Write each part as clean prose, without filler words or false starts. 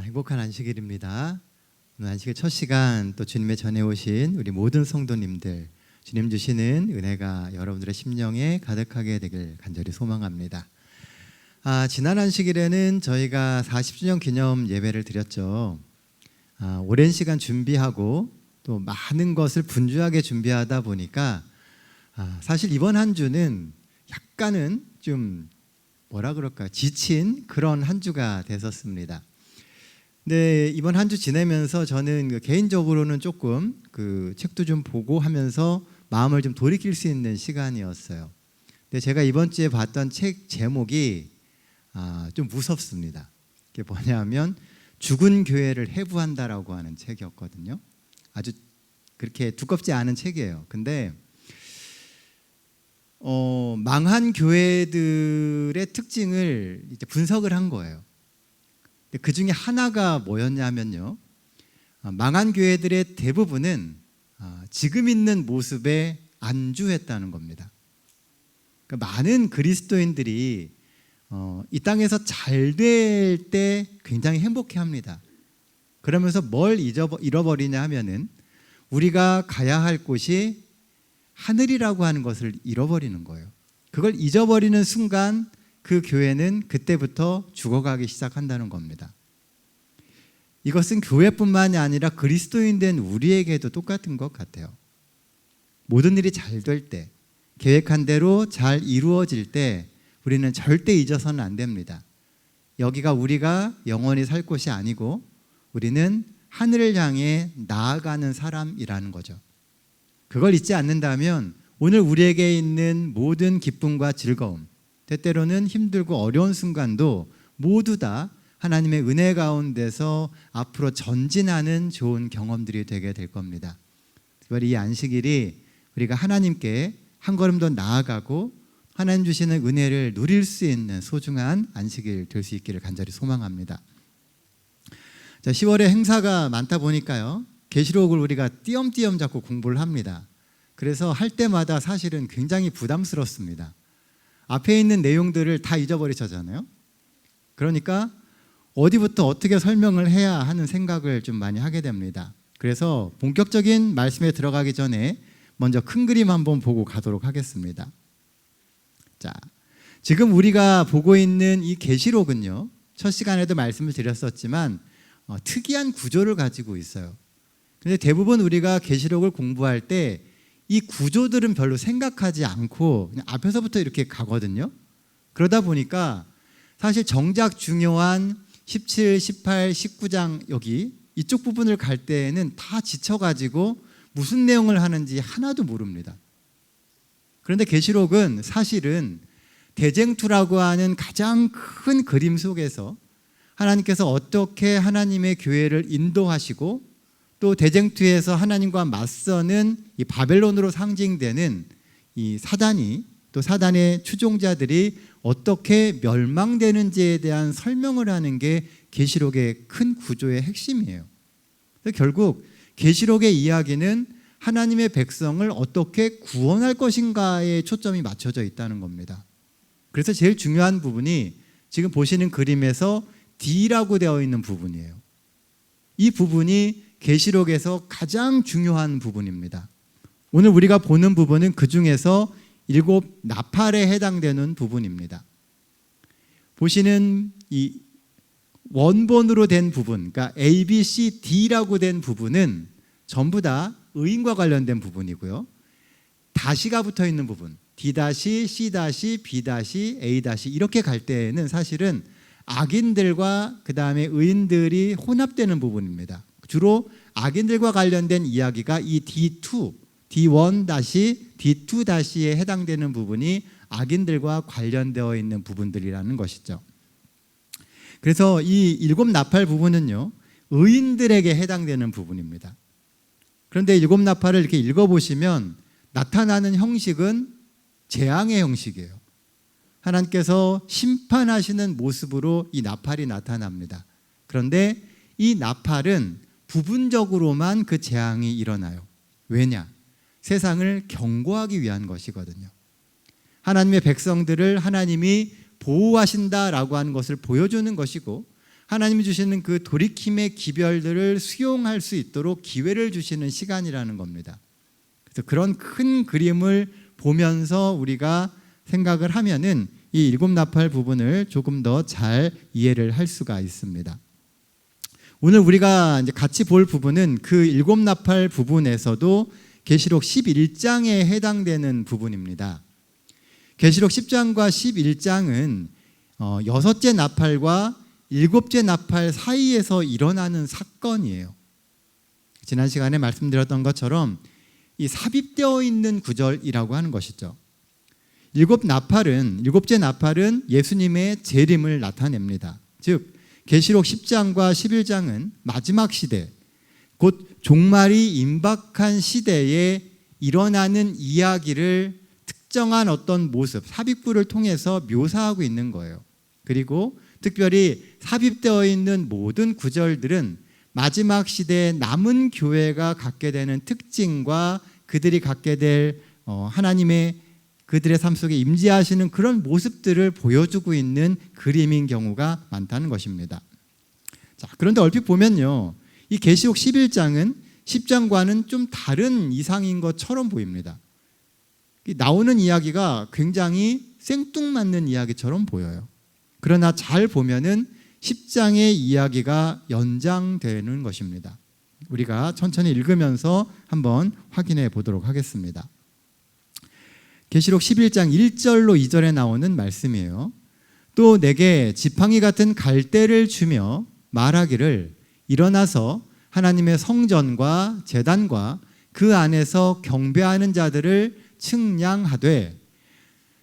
행복한 안식일입니다. 오늘 안식일 첫 시간 또 주님의 전에 오신 우리 모든 성도님들, 주님 주시는 은혜가 여러분들의 심령에 가득하게 되길 간절히 소망합니다. 지난 안식일에는 저희가 40주년 기념 예배를 드렸죠. 오랜 시간 준비하고 또 많은 것을 분주하게 준비하다 보니까 사실 이번 한 주는 약간은 좀 지친 그런 한 주가 됐었습니다. 네, 이번 한 주 지내면서 저는 개인적으로는 조금 책도 좀 보고 하면서 마음을 좀 돌이킬 수 있는 시간이었어요. 근데 제가 이번 주에 봤던 책 제목이 좀 무섭습니다. 그게 뭐냐면 죽은 교회를 해부한다라고 하는 책이었거든요. 아주 그렇게 두껍지 않은 책이에요. 근데 망한 교회들의 특징을 이제 분석을 한 거예요. 그 중에 하나가 뭐였냐면요, 망한 교회들의 대부분은 지금 있는 모습에 안주했다는 겁니다. 그러니까 많은 그리스도인들이 이 땅에서 잘 될 때 굉장히 행복해합니다. 그러면서 뭘 잃어버리냐 하면은 우리가 가야 할 곳이 하늘이라고 하는 것을 잃어버리는 거예요. 그걸 잊어버리는 순간 그 교회는 그때부터 죽어가기 시작한다는 겁니다. 이것은 교회뿐만이 아니라 그리스도인 된 우리에게도 똑같은 것 같아요. 모든 일이 잘 될 때, 계획한 대로 잘 이루어질 때 우리는 절대 잊어서는 안 됩니다. 여기가 우리가 영원히 살 곳이 아니고 우리는 하늘을 향해 나아가는 사람이라는 거죠. 그걸 잊지 않는다면 오늘 우리에게 있는 모든 기쁨과 즐거움, 때때로는 힘들고 어려운 순간도 모두 다 하나님의 은혜 가운데서 앞으로 전진하는 좋은 경험들이 되게 될 겁니다. 특별히 이 안식일이 우리가 하나님께 한 걸음 더 나아가고 하나님 주시는 은혜를 누릴 수 있는 소중한 안식일 될 수 있기를 간절히 소망합니다. 10월에 행사가 많다 보니까요, 계시록을 우리가 띄엄띄엄 잡고 공부를 합니다. 그래서 할 때마다 사실은 굉장히 부담스럽습니다. 앞에 있는 내용들을 다 잊어버리잖아요. 그러니까 어디부터 어떻게 설명을 해야 하는 생각을 좀 많이 하게 됩니다. 그래서 본격적인 말씀에 들어가기 전에 먼저 큰 그림 한번 보고 가도록 하겠습니다. 자, 지금 우리가 보고 있는 이 계시록은요, 첫 시간에도 말씀을 드렸었지만 특이한 구조를 가지고 있어요. 근데 대부분 우리가 계시록을 공부할 때 이 구조들은 별로 생각하지 않고 그냥 앞에서부터 이렇게 가거든요. 그러다 보니까 사실 정작 중요한 17, 18, 19장 여기 이쪽 부분을 갈 때에는 다 지쳐가지고 무슨 내용을 하는지 하나도 모릅니다. 그런데 계시록은 사실은 대쟁투라고 하는 가장 큰 그림 속에서 하나님께서 어떻게 하나님의 교회를 인도하시고 또 대쟁투에서 하나님과 맞서는 이 바벨론으로 상징되는 이 사단이, 또 사단의 추종자들이 어떻게 멸망되는지에 대한 설명을 하는 게 계시록의 큰 구조의 핵심이에요. 결국 계시록의 이야기는 하나님의 백성을 어떻게 구원할 것인가에 초점이 맞춰져 있다는 겁니다. 그래서 제일 중요한 부분이 지금 보시는 그림에서 D라고 되어 있는 부분이에요. 이 부분이 계시록에서 가장 중요한 부분입니다. 오늘 우리가 보는 부분은 그 중에서 7 나팔에 해당되는 부분입니다. 보시는 이 원본으로 된 부분, 그러니까 A, B, C, D라고 된 부분은 전부 다 의인과 관련된 부분이고요. 다시가 붙어 있는 부분, D-, C-, B-, A- 이렇게 갈 때에는 사실은 악인들과 그 다음에 의인들이 혼합되는 부분입니다. 주로 악인들과 관련된 이야기가 이 D2, D1-, D2-에 해당되는 부분이 악인들과 관련되어 있는 부분들이라는 것이죠. 그래서 이 7 나팔 부분은요, 의인들에게 해당되는 부분입니다. 그런데 7 나팔을 이렇게 읽어보시면 나타나는 형식은 재앙의 형식이에요. 하나님께서 심판하시는 모습으로 이 나팔이 나타납니다. 그런데 이 나팔은 부분적으로만 그 재앙이 일어나요. 왜냐? 세상을 경고하기 위한 것이거든요. 하나님의 백성들을 하나님이 보호하신다라고 하는 것을 보여주는 것이고, 하나님이 주시는 그 돌이킴의 기별들을 수용할 수 있도록 기회를 주시는 시간이라는 겁니다. 그래서 그런 큰 그림을 보면서 우리가 생각을 하면은 이 일곱 나팔 부분을 조금 더 잘 이해를 할 수가 있습니다. 오늘 우리가 이제 같이 볼 부분은 그 일곱 나팔 부분에서도 계시록 11장에 해당되는 부분입니다. 계시록 10장과 11장은 여섯째 나팔과 일곱째 나팔 사이에서 일어나는 사건이에요. 지난 시간에 말씀드렸던 것처럼 이 삽입되어 있는 구절이라고 하는 것이죠. 일곱째 나팔은 예수님의 재림을 나타냅니다. 즉 계시록 10장과 11장은 마지막 시대, 곧 종말이 임박한 시대에 일어나는 이야기를 특정한 어떤 모습, 삽입구를 통해서 묘사하고 있는 거예요. 그리고 특별히 삽입되어 있는 모든 구절들은 마지막 시대에 남은 교회가 갖게 되는 특징과 그들이 갖게 될 하나님의 그들의 삶 속에 임재하시는 그런 모습들을 보여주고 있는 그림인 경우가 많다는 것입니다. 자, 그런데 얼핏 보면요, 이 계시록 11장은 10장과는 좀 다른 이상인 것처럼 보입니다. 나오는 이야기가 굉장히 생뚱맞는 이야기처럼 보여요. 그러나 잘 보면은 10장의 이야기가 연장되는 것입니다. 우리가 천천히 읽으면서 한번 확인해 보도록 하겠습니다. 계시록 11장 1절로 2절에 나오는 말씀이에요. 또 내게 지팡이 같은 갈대를 주며 말하기를 일어나서 하나님의 성전과 제단과 그 안에서 경배하는 자들을 측량하되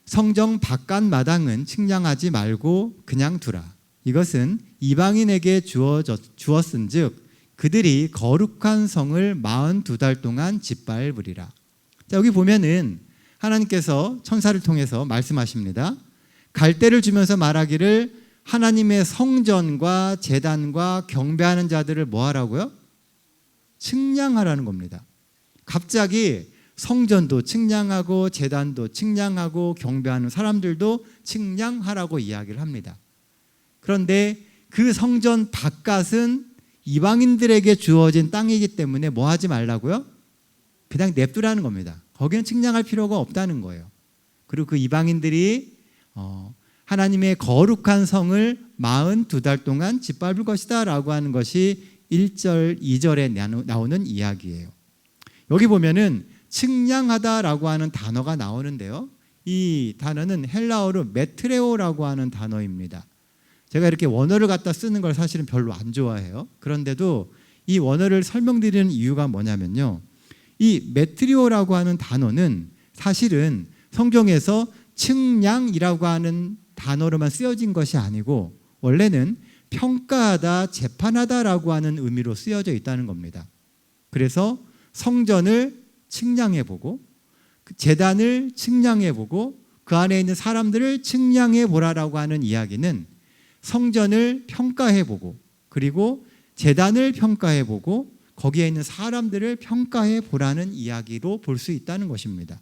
성정 바깥 마당은 측량하지 말고 그냥 두라. 이것은 이방인에게 주었은즉 그들이 거룩한 성을 42달 동안 짓밟으리라. 자, 여기 보면은 하나님께서 천사를 통해서 말씀하십니다. 갈대를 주면서 말하기를 하나님의 성전과 제단과 경배하는 자들을 뭐 하라고요? 측량하라는 겁니다. 갑자기 성전도 측량하고 제단도 측량하고 경배하는 사람들도 측량하라고 이야기를 합니다. 그런데 그 성전 바깥은 이방인들에게 주어진 땅이기 때문에 뭐 하지 말라고요? 그냥 냅두라는 겁니다. 거기는 측량할 필요가 없다는 거예요. 그리고 그 이방인들이 하나님의 거룩한 성을 42달 동안 짓밟을 것이다 라고 하는 것이 1절, 2절에 나오는 이야기예요. 여기 보면은 측량하다라고 하는 단어가 나오는데요. 이 단어는 헬라어로 메트레오라고 하는 단어입니다. 제가 이렇게 원어를 갖다 쓰는 걸 사실은 별로 안 좋아해요. 그런데도 이 원어를 설명드리는 이유가 뭐냐면요, 이 메트리오라고 하는 단어는 사실은 성경에서 측량이라고 하는 단어로만 쓰여진 것이 아니고 원래는 평가하다, 재판하다라고 하는 의미로 쓰여져 있다는 겁니다. 그래서 성전을 측량해보고 제단을 측량해보고 그 안에 있는 사람들을 측량해보라라고 하는 이야기는 성전을 평가해보고 그리고 제단을 평가해보고 거기에 있는 사람들을 평가해보라는 이야기로 볼 수 있다는 것입니다.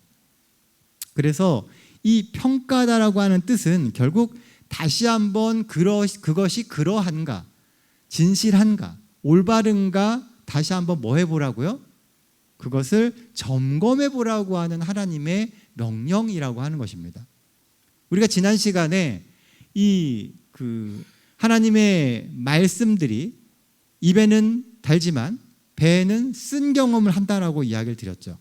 그래서 이 평가다라고 하는 뜻은 결국 다시 한번 그것이 그러한가, 진실한가, 올바른가 다시 한번 뭐 해보라고요? 그것을 점검해보라고 하는 하나님의 명령이라고 하는 것입니다. 우리가 지난 시간에 하나님의 말씀들이 입에는 달지만 배에는 쓴 경험을 한다라고 이야기를 드렸죠.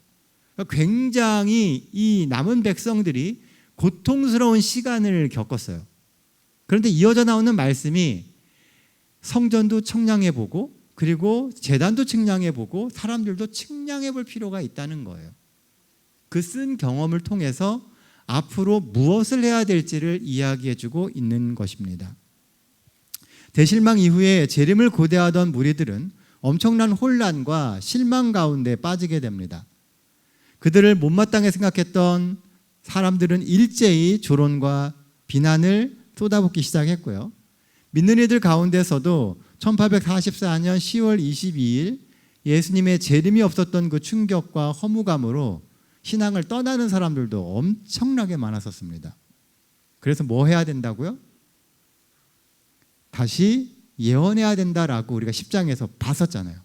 굉장히 이 남은 백성들이 고통스러운 시간을 겪었어요. 그런데 이어져 나오는 말씀이 성전도 측량해보고 그리고 제단도 측량해보고 사람들도 측량해볼 필요가 있다는 거예요. 그 쓴 경험을 통해서 앞으로 무엇을 해야 될지를 이야기해주고 있는 것입니다. 대실망 이후에 재림을 고대하던 무리들은 엄청난 혼란과 실망 가운데 빠지게 됩니다. 그들을 못마땅하게 생각했던 사람들은 일제히 조론과 비난을 쏟아붓기 시작했고요. 믿는 이들 가운데서도 1844년 10월 22일 예수님의 재림이 없었던 그 충격과 허무감으로 신앙을 떠나는 사람들도 엄청나게 많았었습니다. 그래서 뭐 해야 된다고요? 다시 예언해야 된다라고 우리가 10장에서 봤었잖아요.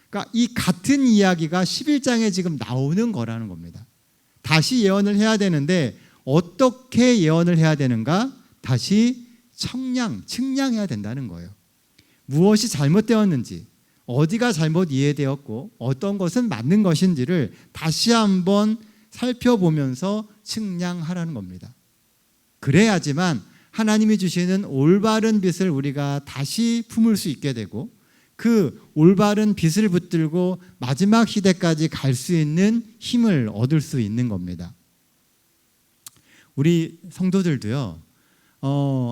그러니까 이 같은 이야기가 11장에 지금 나오는 거라는 겁니다. 다시 예언을 해야 되는데 어떻게 예언을 해야 되는가? 다시 측량해야 된다는 거예요. 무엇이 잘못되었는지, 어디가 잘못 이해되었고 어떤 것은 맞는 것인지를 다시 한번 살펴보면서 측량하라는 겁니다. 그래야지만 하나님이 주시는 올바른 빛을 우리가 다시 품을 수 있게 되고 그 올바른 빛을 붙들고 마지막 시대까지 갈 수 있는 힘을 얻을 수 있는 겁니다. 우리 성도들도요,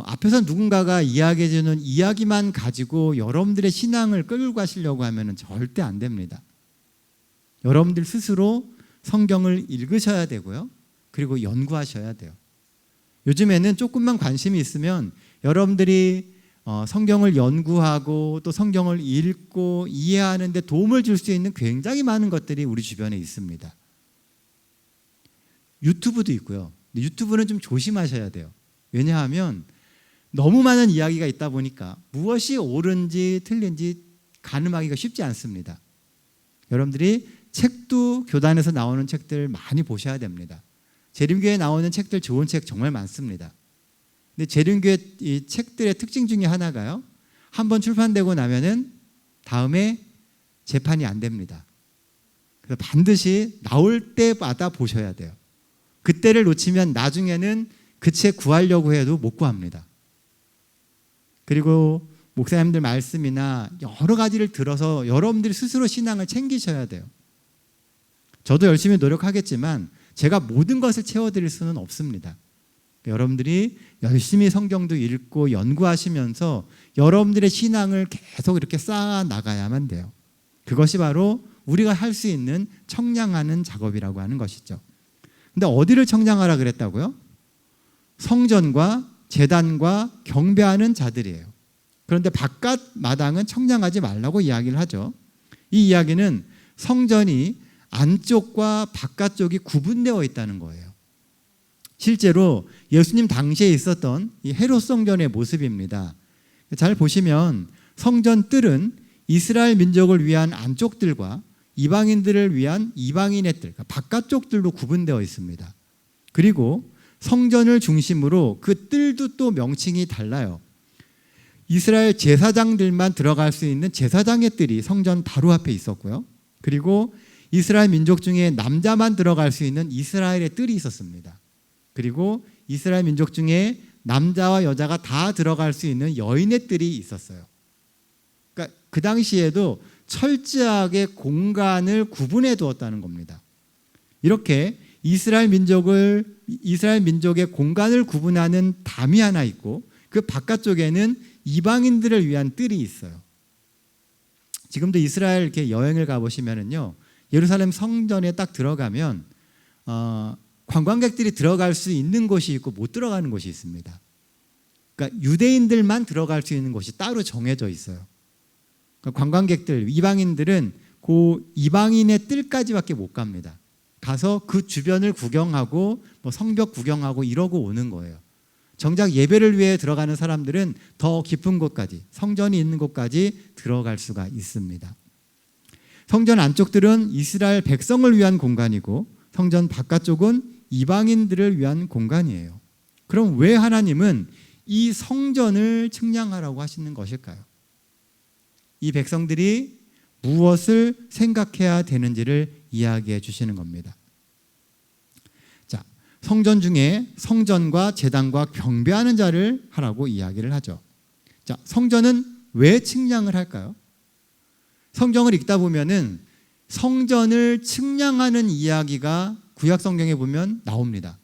앞에서 누군가가 이야기해주는 이야기만 가지고 여러분들의 신앙을 끌고 가시려고 하면 절대 안 됩니다. 여러분들 스스로 성경을 읽으셔야 되고요. 그리고 연구하셔야 돼요. 요즘에는 조금만 관심이 있으면 여러분들이 성경을 연구하고 또 성경을 읽고 이해하는 데 도움을 줄 수 있는 굉장히 많은 것들이 우리 주변에 있습니다. 유튜브도 있고요. 근데 유튜브는 좀 조심하셔야 돼요. 왜냐하면 너무 많은 이야기가 있다 보니까 무엇이 옳은지 틀린지 가늠하기가 쉽지 않습니다. 여러분들이 책도 교단에서 나오는 책들 많이 보셔야 됩니다. 재림교회에 나오는 책들 좋은 책 정말 많습니다. 근데 재림교회 이 책들의 특징 중에 하나가요, 한번 출판되고 나면은 다음에 재판이 안 됩니다. 그래서 반드시 나올 때마다 보셔야 돼요. 그때를 놓치면 나중에는 그 책 구하려고 해도 못 구합니다. 그리고 목사님들 말씀이나 여러 가지를 들어서 여러분들이 스스로 신앙을 챙기셔야 돼요. 저도 열심히 노력하겠지만 제가 모든 것을 채워드릴 수는 없습니다. 여러분들이 열심히 성경도 읽고 연구하시면서 여러분들의 신앙을 계속 이렇게 쌓아 나가야만 돼요. 그것이 바로 우리가 할 수 있는 청량하는 작업이라고 하는 것이죠. 근데 어디를 청량하라 그랬다고요? 성전과 제단과 경배하는 자들이에요. 그런데 바깥 마당은 청량하지 말라고 이야기를 하죠. 이 이야기는 성전이 안쪽과 바깥쪽이 구분되어 있다는 거예요. 실제로 예수님 당시에 있었던 이 헤롯 성전의 모습입니다. 잘 보시면 성전 뜰은 이스라엘 민족을 위한 안쪽 뜰과 이방인들을 위한 이방인의 뜰, 그러니까 바깥쪽 뜰로 구분되어 있습니다. 그리고 성전을 중심으로 그 뜰도 또 명칭이 달라요. 이스라엘 제사장들만 들어갈 수 있는 제사장의 뜰이 성전 바로 앞에 있었고요. 그리고 이스라엘 민족 중에 남자만 들어갈 수 있는 이스라엘의 뜰이 있었습니다. 그리고 이스라엘 민족 중에 남자와 여자가 다 들어갈 수 있는 여인의 뜰이 있었어요. 그러니까 그 당시에도 철저하게 공간을 구분해 두었다는 겁니다. 이렇게 이스라엘 민족의 공간을 구분하는 담이 하나 있고 그 바깥쪽에는 이방인들을 위한 뜰이 있어요. 지금도 이스라엘 이렇게 여행을 가보시면은요, 예루살렘 성전에 딱 들어가면 관광객들이 들어갈 수 있는 곳이 있고 못 들어가는 곳이 있습니다. 그러니까 유대인들만 들어갈 수 있는 곳이 따로 정해져 있어요. 그러니까 관광객들, 이방인들은 그 이방인의 뜰까지밖에 못 갑니다. 가서 그 주변을 구경하고 뭐 성벽 구경하고 이러고 오는 거예요. 정작 예배를 위해 들어가는 사람들은 더 깊은 곳까지, 성전이 있는 곳까지 들어갈 수가 있습니다. 성전 안쪽들은 이스라엘 백성을 위한 공간이고 성전 바깥쪽은 이방인들을 위한 공간이에요. 그럼 왜 하나님은 이 성전을 측량하라고 하시는 것일까요? 이 백성들이 무엇을 생각해야 되는지를 이야기해 주시는 겁니다. 자, 성전 중에 성전과 제단과 경배하는 자를 하라고 이야기를 하죠. 자, 성전은 왜 측량을 할까요? 성경을 읽다 보면은 성전을 측량하는 이야기가 구약 성경에 보면 나옵니다.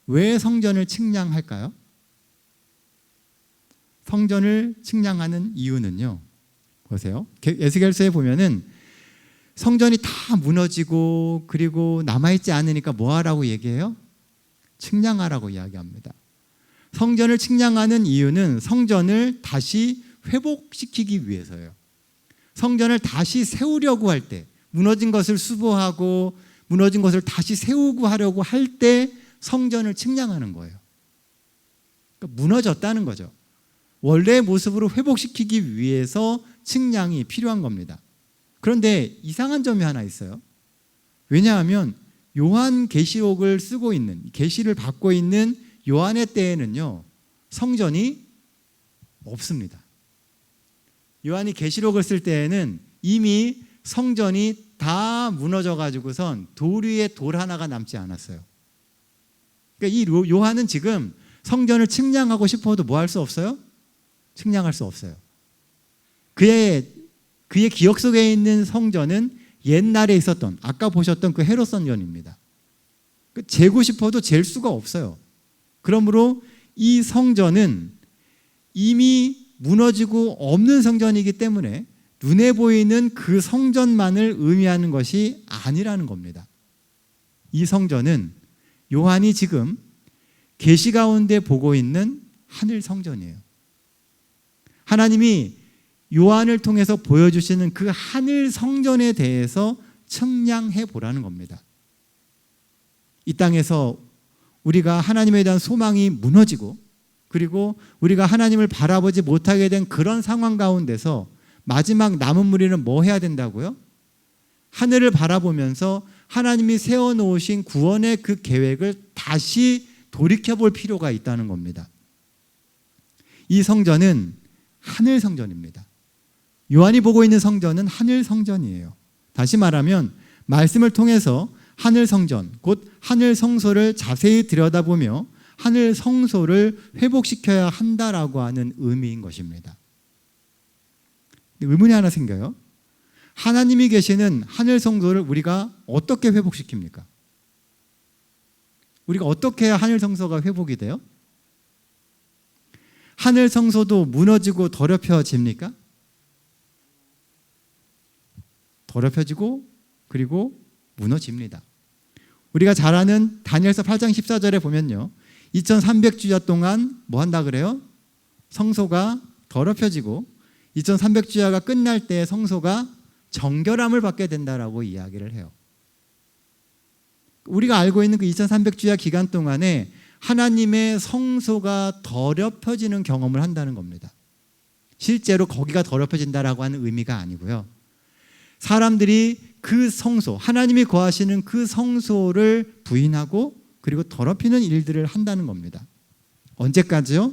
왜 성전을 측량할까요? 성전을 측량하는 이유는요, 보세요. 에스겔서에 보면은 성전이 다 무너지고 그리고 남아있지 않으니까 뭐 하라고 얘기해요? 측량하라고 이야기합니다. 성전을 측량하는 이유는 성전을 다시 회복시키기 위해서예요. 성전을 다시 세우려고 할 때, 무너진 것을 수보하고 무너진 것을 다시 세우고 하려고 할 때 성전을 측량하는 거예요. 그러니까 무너졌다는 거죠. 원래의 모습으로 회복시키기 위해서 측량이 필요한 겁니다. 그런데 이상한 점이 하나 있어요. 왜냐하면 요한계시록을 쓰고 있는, 계시를 받고 있는 요한의 때에는요, 성전이 없습니다. 요한이 계시록을 쓸 때에는 이미 성전이 다 무너져 가지고선 돌 위에 돌 하나가 남지 않았어요. 그러니까 이 요한은 지금 성전을 측량하고 싶어도 뭐 할 수 없어요? 측량할 수 없어요. 그의 기억 속에 있는 성전은 옛날에 있었던, 아까 보셨던 그 헤롯 성전입니다. 재고 싶어도 잴 수가 없어요. 그러므로 이 성전은 이미 무너지고 없는 성전이기 때문에 눈에 보이는 그 성전만을 의미하는 것이 아니라는 겁니다. 이 성전은 요한이 지금 계시 가운데 보고 있는 하늘 성전이에요. 하나님이 요한을 통해서 보여주시는 그 하늘 성전에 대해서 측량해 보라는 겁니다. 이 땅에서 우리가 하나님에 대한 소망이 무너지고, 그리고 우리가 하나님을 바라보지 못하게 된 그런 상황 가운데서 마지막 남은 무리는 뭐 해야 된다고요? 하늘을 바라보면서 하나님이 세워놓으신 구원의 그 계획을 다시 돌이켜볼 필요가 있다는 겁니다. 이 성전은 하늘 성전입니다. 요한이 보고 있는 성전은 하늘 성전이에요. 다시 말하면 말씀을 통해서 하늘 성전, 곧 하늘 성소를 자세히 들여다보며 하늘 성소를 회복시켜야 한다라고 하는 의미인 것입니다. 의문이 하나 생겨요. 하나님이 계시는 하늘 성소를 우리가 어떻게 회복시킵니까? 우리가 어떻게 해야 하늘 성소가 회복이 돼요? 하늘 성소도 무너지고 더럽혀집니까? 더럽혀지고 그리고 무너집니다. 우리가 잘 아는 다니엘서 8장 14절에 보면요, 2300주야 동안 뭐 한다 그래요? 성소가 더럽혀지고 2300주야가 끝날 때 성소가 정결함을 받게 된다라고 이야기를 해요. 우리가 알고 있는 그 2300주야 기간 동안에 하나님의 성소가 더럽혀지는 경험을 한다는 겁니다. 실제로 거기가 더럽혀진다라고 하는 의미가 아니고요, 사람들이 그 성소, 하나님이 거하시는 그 성소를 부인하고 그리고 더럽히는 일들을 한다는 겁니다. 언제까지요?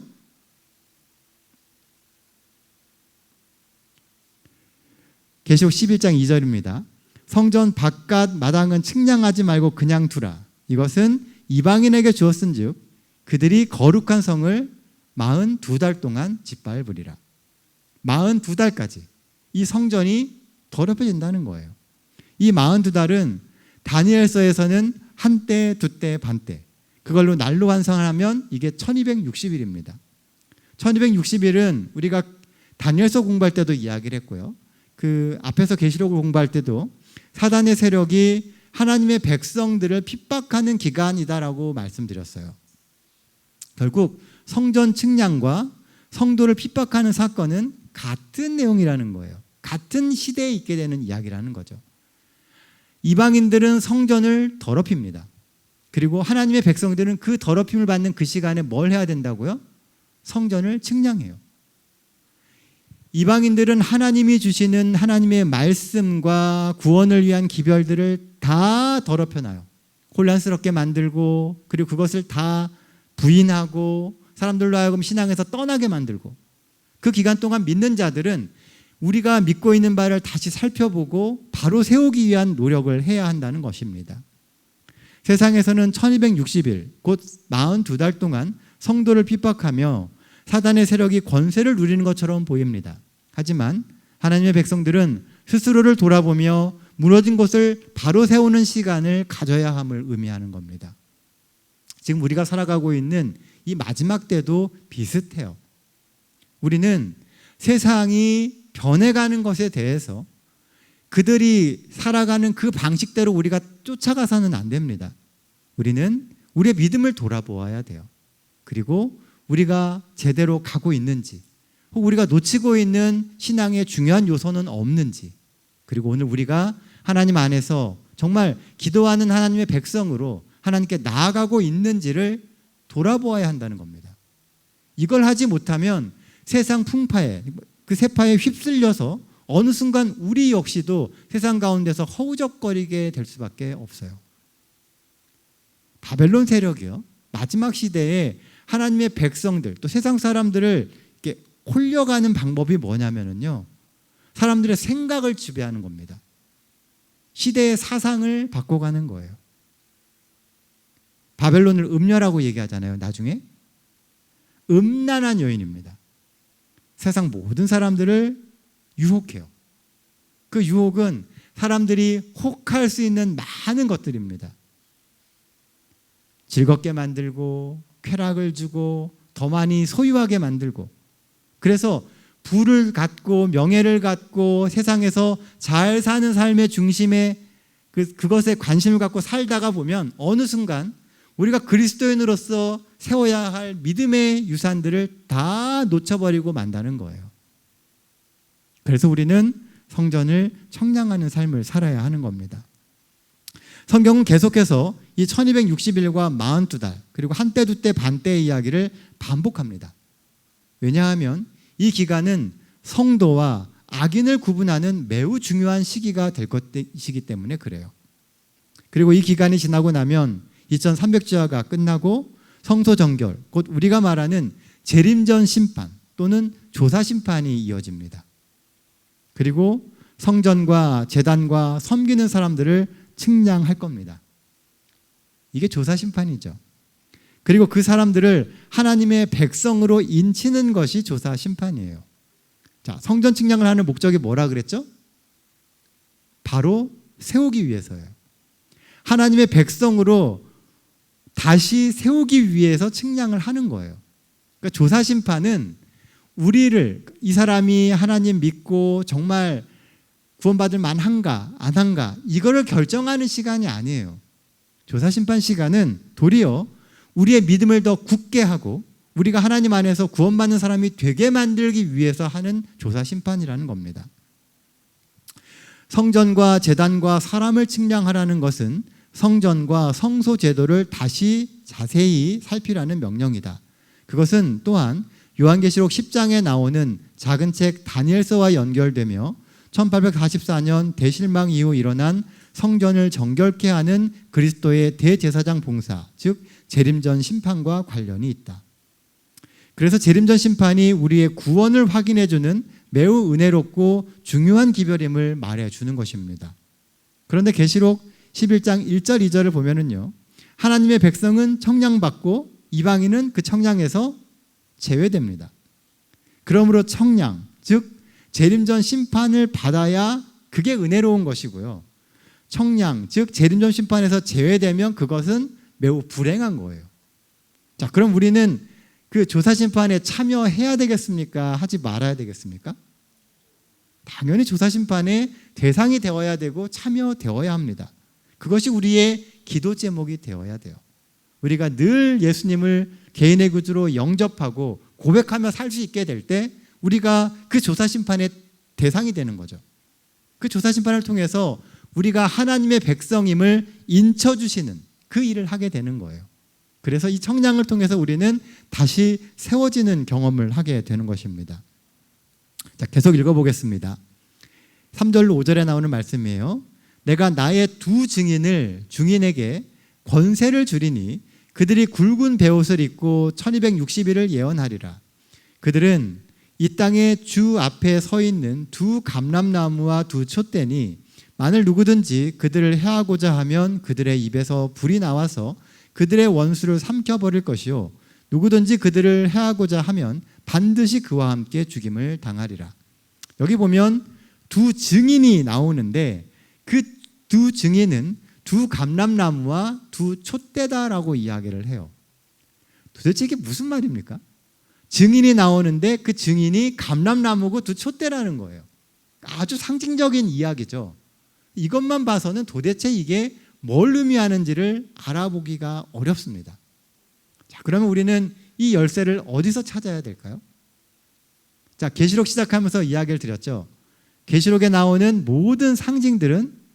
계시록 11장 2절입니다. 성전 바깥 마당은 측량하지 말고 그냥 두라. 이것은 이방인에게 주었은즉 그들이 거룩한 성을 42달 동안 짓밟으리라. 42달까지 이 성전이 더럽혀진다는 거예요. 이 42달은 다니엘서에서는 한때, 두때, 반때, 그걸로 날로 환산하면 이게 1260일입니다. 1260일은 우리가 다니엘서 공부할 때도 이야기를 했고요, 그 앞에서 계시록을 공부할 때도 사단의 세력이 하나님의 백성들을 핍박하는 기간이다라고 말씀드렸어요. 결국 성전 측량과 성도를 핍박하는 사건은 같은 내용이라는 거예요. 같은 시대에 있게 되는 이야기라는 거죠. 이방인들은 성전을 더럽힙니다. 그리고 하나님의 백성들은 그 더럽힘을 받는 그 시간에 뭘 해야 된다고요? 성전을 측량해요. 이방인들은 하나님이 주시는 하나님의 말씀과 구원을 위한 기별들을 다 더럽혀놔요. 혼란스럽게 만들고, 그리고 그것을 다 부인하고 사람들로 하여금 신앙에서 떠나게 만들고, 그 기간 동안 믿는 자들은 우리가 믿고 있는 바를 다시 살펴보고 바로 세우기 위한 노력을 해야 한다는 것입니다. 세상에서는 1260일, 곧 42달 동안 성도를 핍박하며 사단의 세력이 권세를 누리는 것처럼 보입니다. 하지만 하나님의 백성들은 스스로를 돌아보며 무너진 곳을 바로 세우는 시간을 가져야 함을 의미하는 겁니다. 지금 우리가 살아가고 있는 이 마지막 때도 비슷해요. 우리는 세상이 변해가는 것에 대해서 그들이 살아가는 그 방식대로 우리가 쫓아가서는 안 됩니다. 우리는 우리의 믿음을 돌아보아야 돼요. 그리고 우리가 제대로 가고 있는지, 혹 우리가 놓치고 있는 신앙의 중요한 요소는 없는지, 그리고 오늘 우리가 하나님 안에서 정말 기도하는 하나님의 백성으로 하나님께 나아가고 있는지를 돌아보아야 한다는 겁니다. 이걸 하지 못하면 세상 풍파에, 그 세파에 휩쓸려서 어느 순간 우리 역시도 세상 가운데서 허우적거리게 될 수밖에 없어요. 바벨론 세력이요, 마지막 시대에 하나님의 백성들, 또 세상 사람들을 이렇게 홀려가는 방법이 뭐냐면요, 사람들의 생각을 지배하는 겁니다. 시대의 사상을 바꿔가는 거예요. 바벨론을 음녀라고 얘기하잖아요. 나중에 음란한 여인입니다. 세상 모든 사람들을 유혹해요. 그 유혹은 사람들이 혹할 수 있는 많은 것들입니다. 즐겁게 만들고, 쾌락을 주고, 더 많이 소유하게 만들고, 그래서 부를 갖고 명예를 갖고 세상에서 잘 사는 삶의 중심에 그것에 관심을 갖고 살다가 보면 어느 순간 우리가 그리스도인으로서 세워야 할 믿음의 유산들을 다 놓쳐버리고 만다는 거예요. 그래서 우리는 성전을 청량하는 삶을 살아야 하는 겁니다. 성경은 계속해서 이 1260일과 42달, 그리고 한때 두때 반때의 이야기를 반복합니다. 왜냐하면 이 기간은 성도와 악인을 구분하는 매우 중요한 시기가 될 것이기 때문에 그래요. 그리고 이 기간이 지나고 나면 2300주야가 끝나고 성소정결, 곧 우리가 말하는 재림전 심판 또는 조사 심판이 이어집니다. 그리고 성전과 제단과 섬기는 사람들을 측량할 겁니다. 이게 조사 심판이죠. 그리고 그 사람들을 하나님의 백성으로 인치는 것이 조사 심판이에요. 자, 성전 측량을 하는 목적이 뭐라 그랬죠? 바로 세우기 위해서예요. 하나님의 백성으로 다시 세우기 위해서 측량을 하는 거예요. 그러니까 조사 심판은 우리를, 이 사람이 하나님 믿고 정말 구원받을 만한가 안 한가, 이거를 결정하는 시간이 아니에요. 조사 심판 시간은 도리어 우리의 믿음을 더 굳게 하고 우리가 하나님 안에서 구원받는 사람이 되게 만들기 위해서 하는 조사 심판이라는 겁니다. 성전과 제단과 사람을 측량하라는 것은 성전과 성소 제도를 다시 자세히 살피라는 명령이다. 그것은 또한 요한계시록 10장에 나오는 작은 책 다니엘서와 연결되며 1844년 대실망 이후 일어난 성전을 정결케 하는 그리스도의 대제사장 봉사, 즉 재림전 심판과 관련이 있다. 그래서 재림전 심판이 우리의 구원을 확인해주는 매우 은혜롭고 중요한 기별임을 말해주는 것입니다. 그런데 계시록 11장 1절 2절을 보면은요, 하나님의 백성은 청량받고 이방인은 그 청량에서 제외됩니다. 그러므로 청량, 즉 재림전 심판을 받아야 그게 은혜로운 것이고요, 청량, 즉 재림전 심판에서 제외되면 그것은 매우 불행한 거예요. 자, 그럼 우리는 그 조사 심판에 참여해야 되겠습니까? 하지 말아야 되겠습니까? 당연히 조사 심판의 대상이 되어야 되고 참여되어야 합니다. 그것이 우리의 기도 제목이 되어야 돼요. 우리가 늘 예수님을 개인의 구주로 영접하고 고백하며 살 수 있게 될 때 우리가 그 조사 심판의 대상이 되는 거죠. 그 조사 심판을 통해서 우리가 하나님의 백성임을 인쳐주시는 그 일을 하게 되는 거예요. 그래서 이 청량을 통해서 우리는 다시 세워지는 경험을 하게 되는 것입니다. 자, 계속 읽어보겠습니다. 3절로 5절에 나오는 말씀이에요. 내가 나의 두 증인에게 권세를 주리니 그들이 굵은 베옷을 입고 1260일을 예언하리라. 그들은 이 땅의 주 앞에 서 있는 두 감람나무와 두 촛대니 만일 누구든지 그들을 해하고자 하면 그들의 입에서 불이 나와서 그들의 원수를 삼켜버릴 것이요 누구든지 그들을 해하고자 하면 반드시 그와 함께 죽임을 당하리라. 여기 보면 두 증인이 나오는데 그 두 증인은 두 감람나무와 두 촛대다라고 이야기를 해요. 도대체 이게 무슨 말입니까? 증인이 나오는데 그 증인이 감람나무고 두 촛대라는 거예요. 아주 상징적인 이야기죠. 이것만 봐서는 도대체 이게 뭘 의미하는지를 알아보기가 어렵습니다. 자, 그러면 우리는 이 열쇠를 어디서 찾아야 될까요? 자, 계시록 시작하면서 이야기를 드렸죠. 계시록에 나오는 모든 상징들은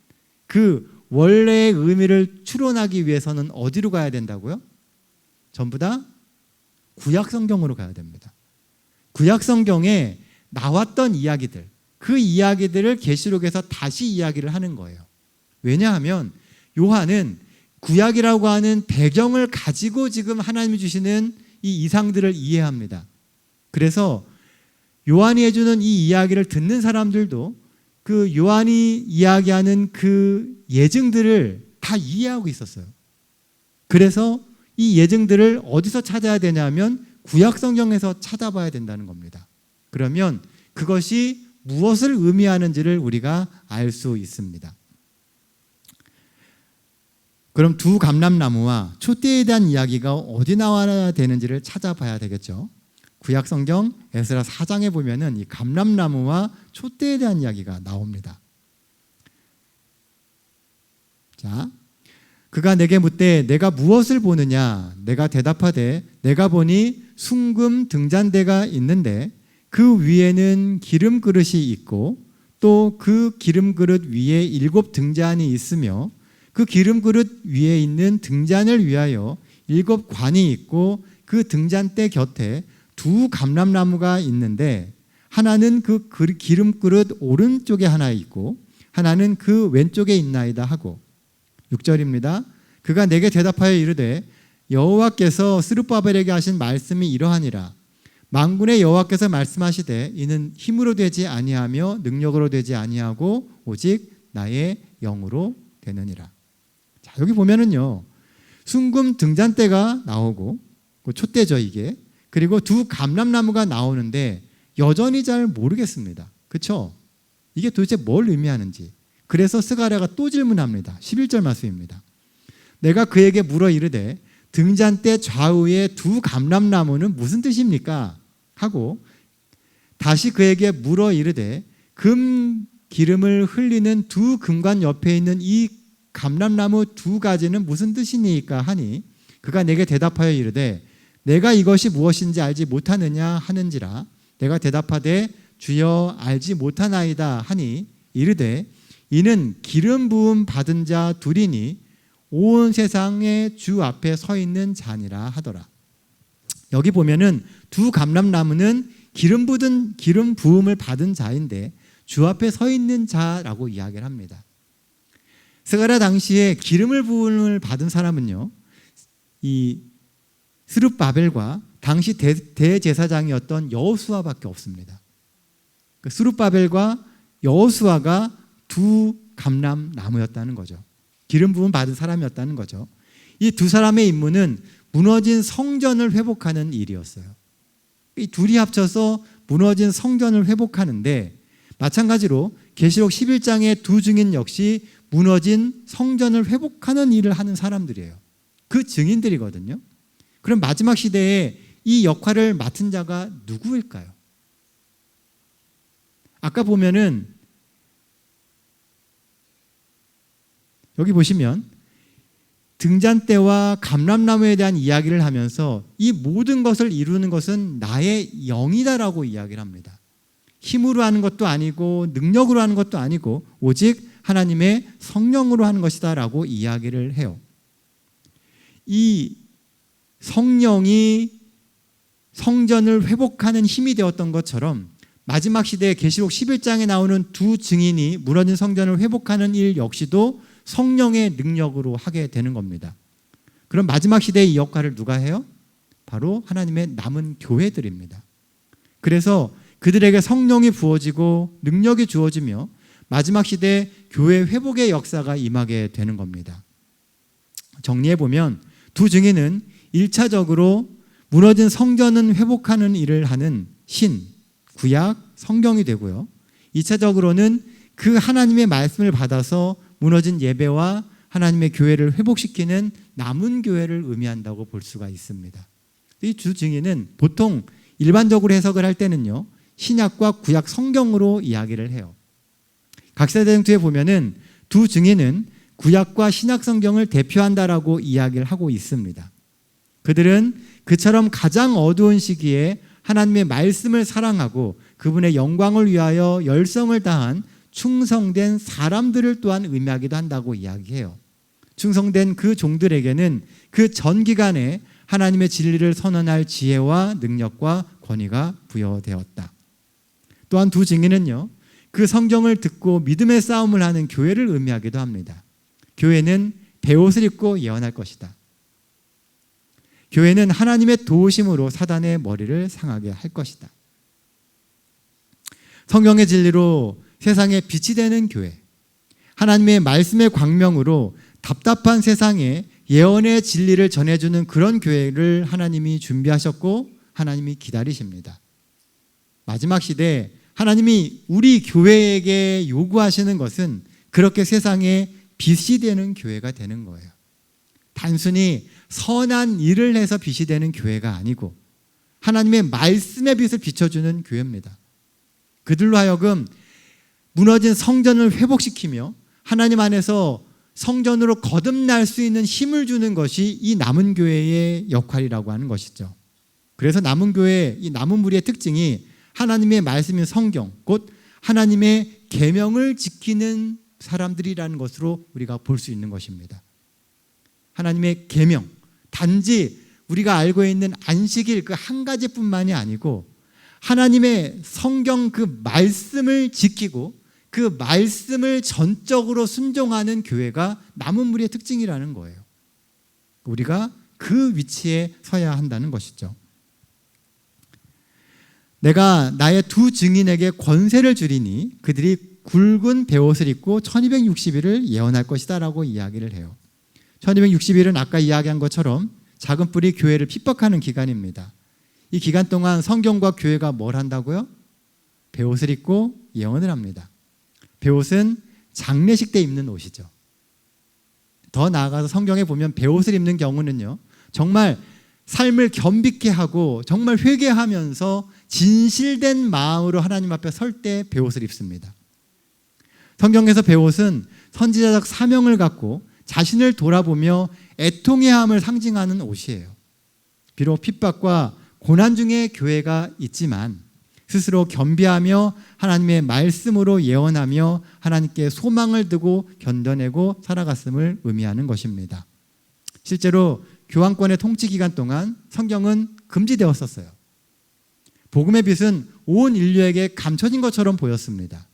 그 원래의 의미를 추론하기 위해서는 어디로 가야 된다고요? 전부 다 구약 성경으로 가야 됩니다. 구약 성경에 나왔던 이야기들, 그 이야기들을 계시록에서 다시 이야기를 하는 거예요. 왜냐하면 요한은 구약이라고 하는 배경을 가지고 지금 하나님이 주시는 이 이상들을 이해합니다. 그래서 요한이 해주는 이 이야기를 듣는 사람들도 그 요한이 이야기하는 그 예증들을 다 이해하고 있었어요. 그래서 이 예증들을 어디서 찾아야 되냐면 구약 성경에서 찾아봐야 된다는 겁니다. 그러면 그것이 무엇을 의미하는지를 우리가 알 수 있습니다. 그럼 두 감람나무와 촛대에 대한 이야기가 어디 나와야 되는지를 찾아봐야 되겠죠. 구약 성경 에스라 4장에 보면은 이 감람나무와 촛대에 대한 이야기가 나옵니다. 자, 그가 내게 묻되 내가 무엇을 보느냐? 내가 대답하되 내가 보니 숭금 등잔대가 있는데 그 위에는 기름 그릇이 있고 또 그 기름 그릇 위에 7 등잔이 있으며 그 기름 그릇 위에 있는 등잔을 위하여 7 관이 있고 그 등잔대 곁에 두 감람나무가 있는데 하나는 그 기름 그릇 오른쪽에 하나 있고 하나는 그 왼쪽에 있나이다 하고 6절입니다. 그가 내게 대답하여 이르되 여호와께서 스룹바벨에게 하신 말씀이 이러하니라. 만군의 여호와께서 말씀하시되 이는 힘으로 되지 아니하며 능력으로 되지 아니하고 오직 나의 영으로 되느니라. 자, 여기 보면은요, 숭금 등잔대가 나오고 촛대죠 이게. 그리고 두 감람나무가 나오는데 여전히 잘 모르겠습니다. 그렇죠? 이게 도대체 뭘 의미하는지. 그래서 스가랴가 또 질문합니다. 11절 말씀입니다. 내가 그에게 물어 이르되 등잔대 좌우에 두 감람나무는 무슨 뜻입니까? 하고 다시 그에게 물어 이르되 금 기름을 흘리는 두 금관 옆에 있는 이 감람나무 두 가지는 무슨 뜻이니까 하니 그가 내게 대답하여 이르되 내가 이것이 무엇인지 알지 못하느냐 하는지라. 내가 대답하되 주여 알지 못하나이다 하니 이르되 이는 기름 부음 받은 자 둘이니 온 세상의 주 앞에 서 있는 자니라 하더라. 여기 보면은 두 감람나무는 기름 부음을 받은 자인데 주 앞에 서 있는 자라고 이야기를 합니다. 스가랴 당시에 기름을 부음을 받은 사람은요, 이 스룹바벨과 당시 대제사장이었던 여호수아밖에 없습니다. 그 스룹바벨과 여호수아가 두 감람나무였다는 거죠. 기름 부음 받은 사람이었다는 거죠. 이 두 사람의 임무는 무너진 성전을 회복하는 일이었어요. 이 둘이 합쳐서 무너진 성전을 회복하는데 마찬가지로 계시록 11장의 두 증인 역시 무너진 성전을 회복하는 일을 하는 사람들이에요. 그 증인들이거든요. 그럼 마지막 시대에 이 역할을 맡은 자가 누구일까요? 아까 보면은 여기 보시면 등잔대와 감람나무에 대한 이야기를 하면서 이 모든 것을 이루는 것은 나의 영이다라고 이야기를 합니다. 힘으로 하는 것도 아니고 능력으로 하는 것도 아니고 오직 하나님의 성령으로 하는 것이다라고 이야기를 해요. 이 성령이 성전을 회복하는 힘이 되었던 것처럼 마지막 시대에 계시록 11장에 나오는 두 증인이 무너진 성전을 회복하는 일 역시도 성령의 능력으로 하게 되는 겁니다. 그럼 마지막 시대의 이 역할을 누가 해요? 바로 하나님의 남은 교회들입니다. 그래서 그들에게 성령이 부어지고 능력이 주어지며 마지막 시대 교회 회복의 역사가 임하게 되는 겁니다. 정리해보면 두 증인은 1차적으로 무너진 성전은 회복하는 일을 하는 신, 구약, 성경이 되고요. 2차적으로는 그 하나님의 말씀을 받아서 무너진 예배와 하나님의 교회를 회복시키는 남은 교회를 의미한다고 볼 수가 있습니다. 이 두 증인은 보통 일반적으로 해석을 할 때는요, 신약과 구약 성경으로 이야기를 해요. 각사대전투에 보면은 두 증인은 구약과 신약 성경을 대표한다라고 이야기를 하고 있습니다. 그들은 그처럼 가장 어두운 시기에 하나님의 말씀을 사랑하고 그분의 영광을 위하여 열성을 다한 충성된 사람들을 또한 의미하기도 한다고 이야기해요. 충성된 그 종들에게는 그 전 기간에 하나님의 진리를 선언할 지혜와 능력과 권위가 부여되었다. 또한 두 증인은요, 그 성경을 듣고 믿음의 싸움을 하는 교회를 의미하기도 합니다. 교회는 베옷을 입고 예언할 것이다. 교회는 하나님의 도우심으로 사단의 머리를 상하게 할 것이다. 성경의 진리로 세상에 빛이 되는 교회, 하나님의 말씀의 광명으로 답답한 세상에 예언의 진리를 전해주는 그런 교회를 하나님이 준비하셨고 하나님이 기다리십니다. 마지막 시대에 하나님이 우리 교회에게 요구하시는 것은 그렇게 세상에 빛이 되는 교회가 되는 거예요. 단순히 선한 일을 해서 빛이 되는 교회가 아니고 하나님의 말씀의 빛을 비춰주는 교회입니다. 그들로 하여금 무너진 성전을 회복시키며 하나님 안에서 성전으로 거듭날 수 있는 힘을 주는 것이 이 남은 교회의 역할이라고 하는 것이죠. 그래서 남은 교회, 이 남은 무리의 특징이 하나님의 말씀인 성경, 곧 하나님의 계명을 지키는 사람들이라는 것으로 우리가 볼 수 있는 것입니다. 하나님의 계명, 단지 우리가 알고 있는 안식일 그 한 가지뿐만이 아니고 하나님의 성경 그 말씀을 지키고 그 말씀을 전적으로 순종하는 교회가 남은 무리의 특징이라는 거예요. 우리가 그 위치에 서야 한다는 것이죠. 내가 나의 두 증인에게 권세를 주리니 그들이 굵은 베옷을 입고 1260일을 예언할 것이다 라고 이야기를 해요. 1260일은 아까 이야기한 것처럼 작은 뿔이 교회를 핍박하는 기간입니다. 이 기간 동안 성경과 교회가 뭘 한다고요? 베옷을 입고 예언을 합니다. 베옷은 장례식 때 입는 옷이죠. 더 나아가서 성경에 보면 베옷을 입는 경우는요, 정말 삶을 겸비케 하고 정말 회개하면서 진실된 마음으로 하나님 앞에 설 때 베옷을 입습니다. 성경에서 베옷은 선지자적 사명을 갖고 자신을 돌아보며 애통해함을 상징하는 옷이에요. 비록 핍박과 고난 중에 교회가 있지만 스스로 겸비하며 하나님의 말씀으로 예언하며 하나님께 소망을 두고 견뎌내고 살아갔음을 의미하는 것입니다. 실제로 교황권의 통치 기간 동안 성경은 금지되었었어요. 복음의 빛은 온 인류에게 감춰진 것처럼 보였습니다.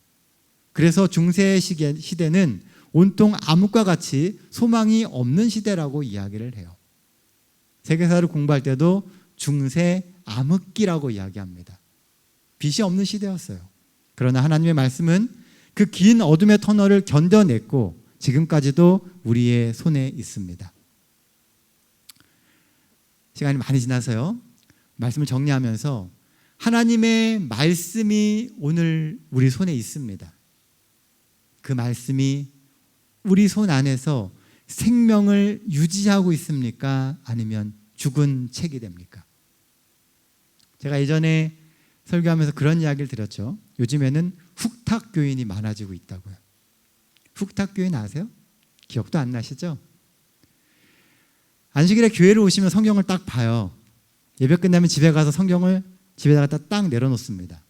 그래서 중세 시대는 온통 암흑과 같이 소망이 없는 시대라고 이야기를 해요. 세계사를 공부할 때도 중세 암흑기라고 이야기합니다. 빛이 없는 시대였어요. 그러나 하나님의 말씀은 그 긴 어둠의 터널을 견뎌냈고 지금까지도 우리의 손에 있습니다. 시간이 많이 지나서요, 말씀을 정리하면서 하나님의 말씀이 오늘 우리 손에 있습니다. 그 말씀이 우리 손 안에서 생명을 유지하고 있습니까? 아니면 죽은 책이 됩니까? 제가 예전에 설교하면서 그런 이야기를 드렸죠. 요즘에는 훅탁교인이 많아지고 있다고요. 훅탁교인 아세요? 기억도 안 나시죠? 안식일에 교회를 오시면 성경을 딱 봐요. 예배 끝나면 집에 가서 성경을 집에다가 딱 내려놓습니다.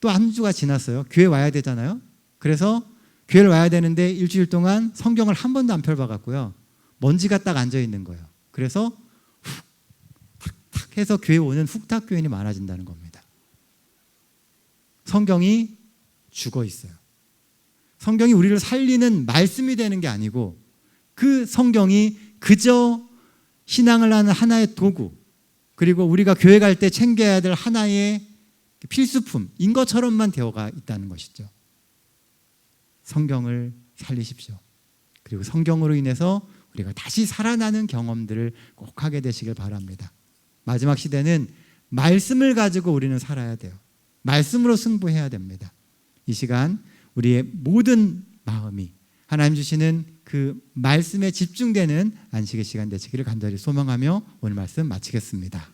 또 한 주가 지났어요. 교회 와야 되잖아요. 그래서 교회를 와야 되는데 일주일 동안 성경을 한 번도 안 펼봐갔고요. 먼지가 딱 앉아있는 거예요. 그래서 훅탁 해서 교회 오는 훅탁교인이 많아진다는 겁니다. 성경이 죽어 있어요. 성경이 우리를 살리는 말씀이 되는 게 아니고 그 성경이 그저 신앙을 하는 하나의 도구, 그리고 우리가 교회 갈 때 챙겨야 될 하나의 필수품인 것처럼만 되어가 있다는 것이죠. 성경을 살리십시오. 그리고 성경으로 인해서 우리가 다시 살아나는 경험들을 꼭 하게 되시길 바랍니다. 마지막 시대는 말씀을 가지고 우리는 살아야 돼요. 말씀으로 승부해야 됩니다. 이 시간 우리의 모든 마음이 하나님 주시는 그 말씀에 집중되는 안식의 시간 되시기를 간절히 소망하며 오늘 말씀 마치겠습니다.